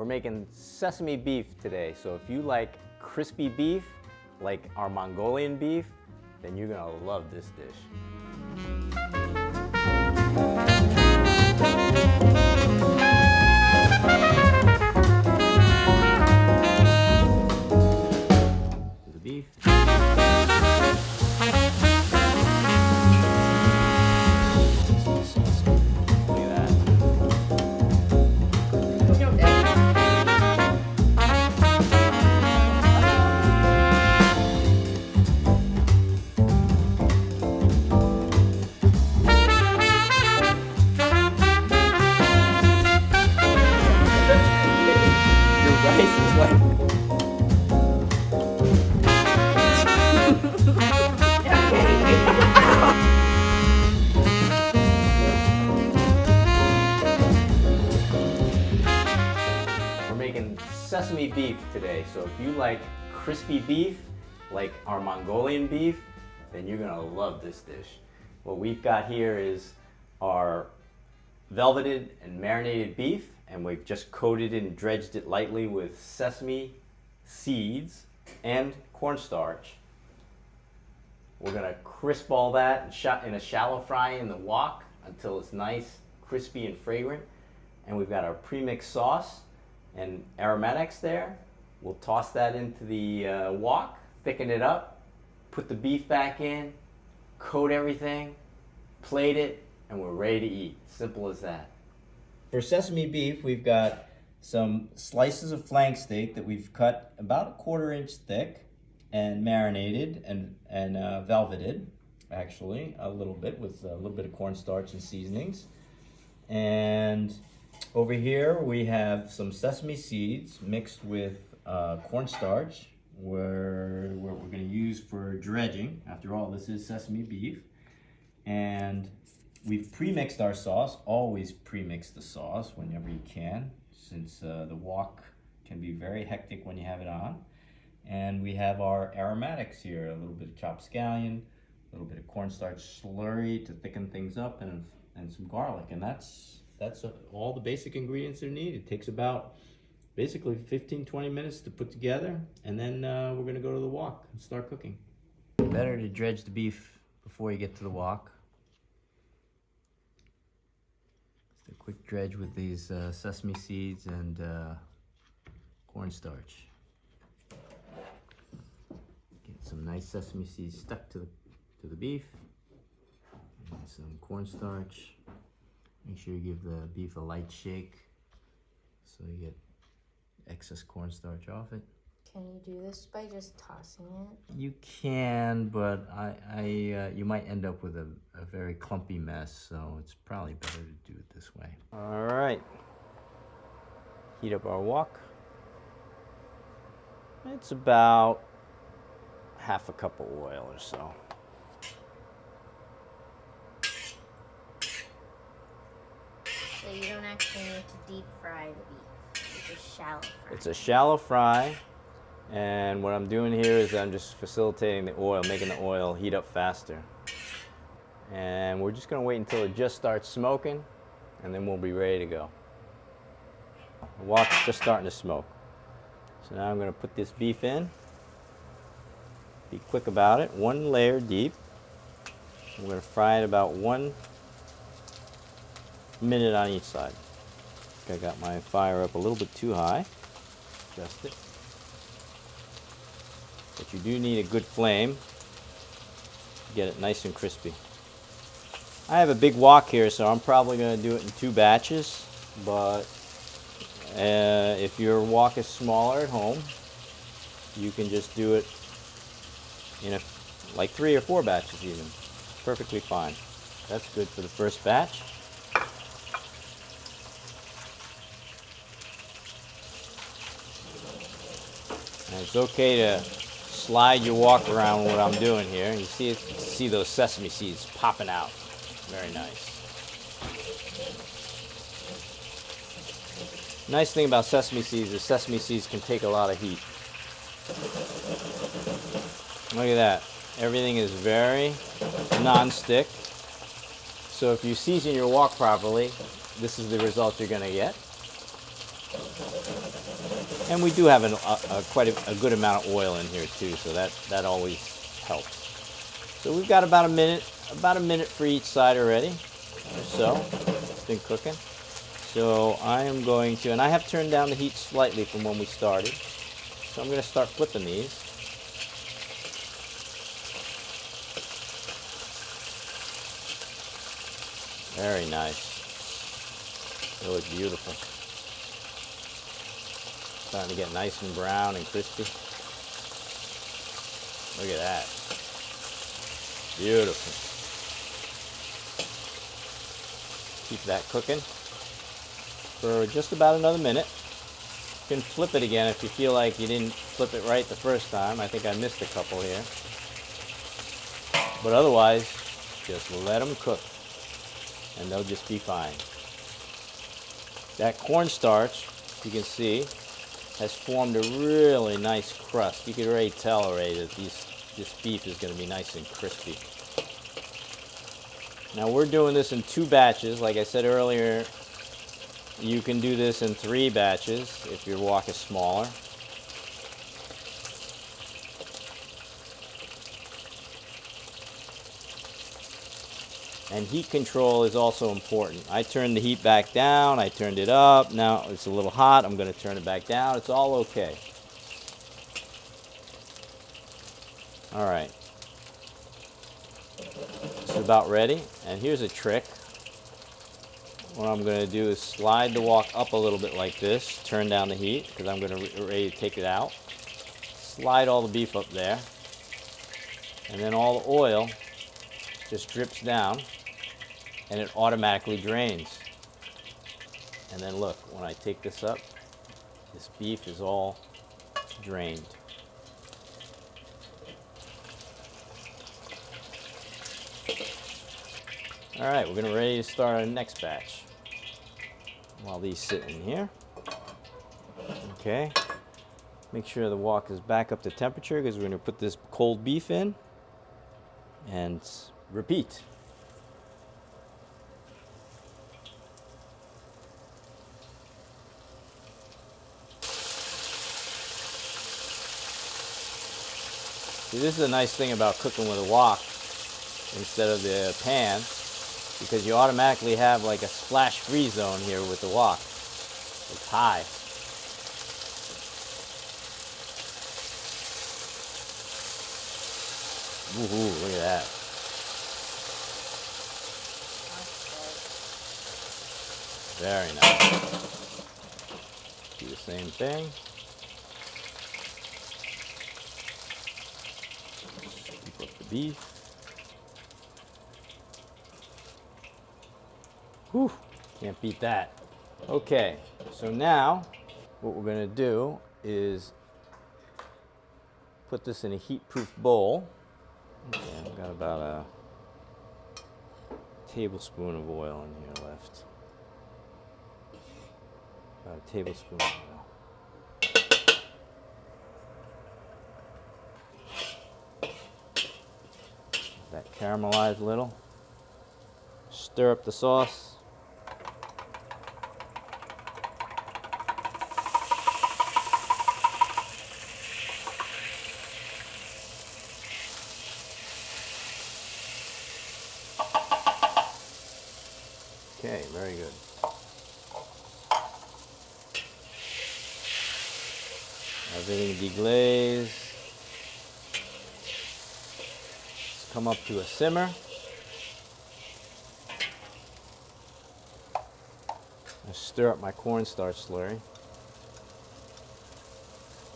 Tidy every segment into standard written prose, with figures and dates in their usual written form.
making sesame beef today, so if you like crispy beef, like our Mongolian beef, then you're gonna love this dish. The beef. We're making sesame beef today, so if you like crispy beef, like our Mongolian beef, then you're gonna love this dish. What we've got here is our velveted and marinated beef, and we've just coated it and dredged it lightly with sesame seeds and cornstarch. We're gonna crisp all that in a shallow fry in the wok until it's nice, crispy, and fragrant. And we've got our pre-mixed sauce and aromatics there. We'll toss that into the wok, thicken it up, put the beef back in, coat everything, plate it, and we're ready to eat. Simple as that. For sesame beef, we've got some slices of flank steak that we've cut about 1/4 inch thick and marinated and velveted, actually, a little bit with a little bit of cornstarch and seasonings. And over here we have some sesame seeds mixed with cornstarch, what we're going to use for dredging. After all, this is sesame beef. And we've pre-mixed our sauce. Always pre-mix the sauce whenever you can, since the wok can be very hectic when you have it on. And we have our aromatics here, a little bit of chopped scallion, a little bit of cornstarch slurry to thicken things up, and some garlic. And that's all the basic ingredients that are needed. It takes about basically 15-20 minutes to put together, and then we're gonna go to the wok and start cooking. Better to dredge the beef before you get to the wok. Just a quick dredge with these sesame seeds and cornstarch. Get some nice sesame seeds stuck to the beef, and some cornstarch. Make sure you give the beef a light shake so you get excess cornstarch off it. Can you do this by just tossing it? You can, but you might end up with a very clumpy mess, so it's probably better to do it this way. All right, heat up our wok. It's about 1/2 cup of oil or so. So you don't actually need to deep fry the beef. You just shallow fry. It's a shallow fry, and what I'm doing here is I'm just facilitating the oil, making the oil heat up faster. And we're just gonna wait until it just starts smoking, and then we'll be ready to go. The wok's just starting to smoke. So now I'm gonna put this beef in. Be quick about it, 1 layer deep. I'm gonna fry it about 1 minute on each side. I got my fire up a little bit too high. Adjust it. But you do need a good flame to get it nice and crispy. I have a big wok here, so I'm probably going to do it in 2 batches. But if your wok is smaller at home, you can just do it in like 3 or 4 batches even. Perfectly fine. That's good for the first batch. And it's okay to slide your wok around what I'm doing here. You see those sesame seeds popping out. Very nice. Nice thing about sesame seeds is sesame seeds can take a lot of heat. Look at that. Everything is very non-stick. So if you season your wok properly, this is the result you're going to get. And we do have quite a good amount of oil in here too, so that always helps. So we've got about a minute for each side already, or so. It's been cooking. So I am going to, and I have turned down the heat slightly from when we started. So I'm going to start flipping these. Very nice. They look beautiful. Starting to get nice and brown and crispy. Look at that. Beautiful. Keep that cooking for just about another minute. You can flip it again if you feel like you didn't flip it right the first time. I think I missed a couple here. But otherwise, just let them cook and they'll just be fine. That cornstarch, you can see, has formed a really nice crust. You can already tell already that this beef is going to be nice and crispy. Now we're doing this in 2 batches. Like I said earlier, you can do this in 3 batches if your wok is smaller. And heat control is also important. I turned the heat back down, I turned it up. Now it's a little hot, I'm going to turn it back down. It's all okay. All right. It's about ready. And here's a trick. What I'm going to do is slide the wok up a little bit like this, turn down the heat because I'm going to ready to take it out. Slide all the beef up there. And then all the oil just drips down and it automatically drains. And then look, when I take this up, this beef is all drained. All right, we're gonna ready to start our next batch. While these sit in here. Okay, make sure the wok is back up to temperature because we're gonna put this cold beef in. And repeat. See, this is a nice thing about cooking with a wok instead of the pan, because you automatically have like a splash free zone here with the wok. It's high. Woohoo, look at that. Very nice. Do the same thing. Scoop up the beef. Whew, can't beat that. Okay, so now what we're going to do is put this in a heat-proof bowl. Okay, I've got about a tablespoon of oil in here left. About a tablespoon of oil. That caramelized a little. Stir up the sauce. Okay, very good. Everything deglazed. Let's come up to a simmer. I stir up my cornstarch slurry.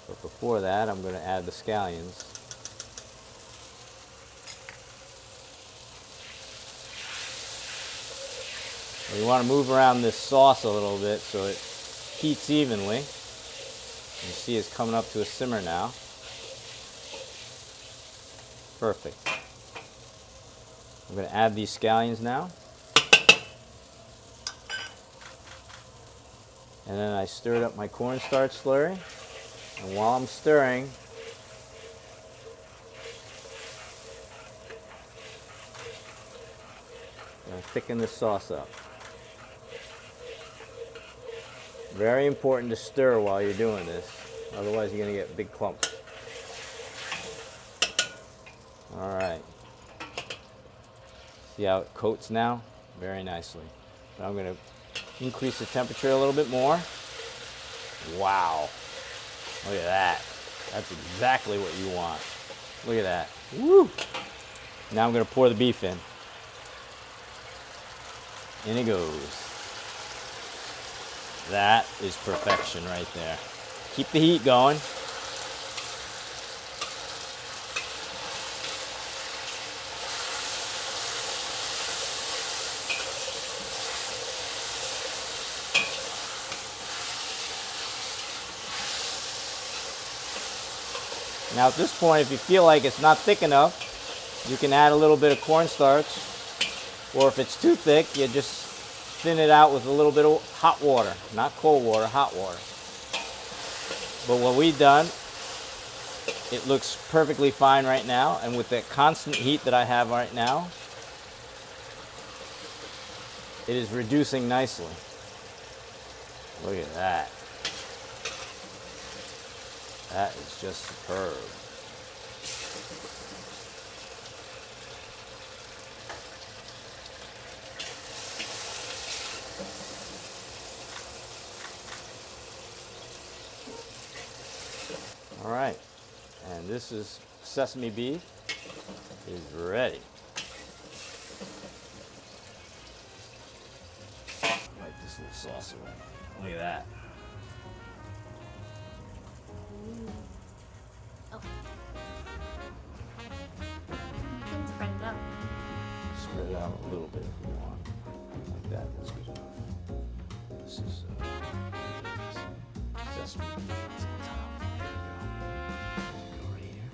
But before that, I'm going to add the scallions. You want to move around this sauce a little bit so it heats evenly. You see it's coming up to a simmer now. Perfect. I'm going to add these scallions now. And then I stirred up my cornstarch slurry. And while I'm stirring, I'm going to thicken this sauce up. Very important to stir while you're doing this. Otherwise you're gonna get big clumps. All right. See how it coats now? Very nicely. Now I'm gonna increase the temperature a little bit more. Wow. Look at that. That's exactly what you want. Look at that. Woo! Now I'm gonna pour the beef in. In it goes. That is perfection right there. Keep the heat going. Now at this point, if you feel like it's not thick enough, you can add a little bit of cornstarch, or if it's too thick, you just thin it out with a little bit of hot water, not cold water, hot water. But what we've done, it looks perfectly fine right now, and with that constant heat that I have right now, it is reducing nicely. Look at that. That is just superb. All right, and this is sesame beef is ready. Like this little sauce around. Look at that. Oh. You can spread it out. Spread it out a little bit if you want. Like that, that's good enough. This is sesame beef. It's on top. There we go. Go right here.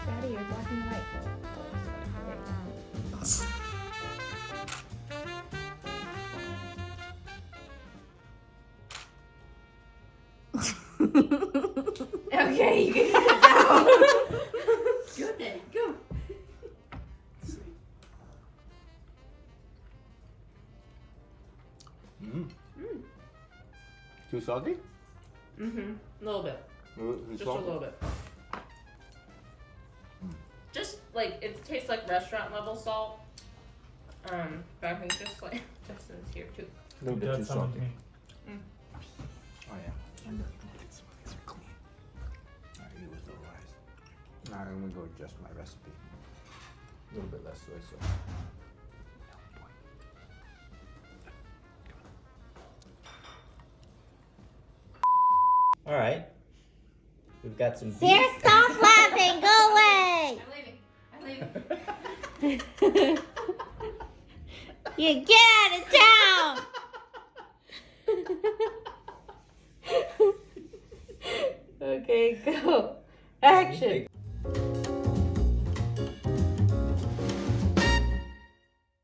Daddy, you're black and white. Okay, you can put it down. Go, Daddy, go. Too salty? Mm-hmm. A little bit. Just a little bit. Just like it tastes like restaurant level salt. But I think just like Justin's here too. A little bit too salty. Mm. Oh yeah. Some of these are clean. Alright, eat with the rice. Now I'm gonna go adjust my recipe. A little bit less soy sauce. Alright. We've got some beef. Sarah, stop laughing. Go away. I'm leaving. You get out of town. Okay, go. Action.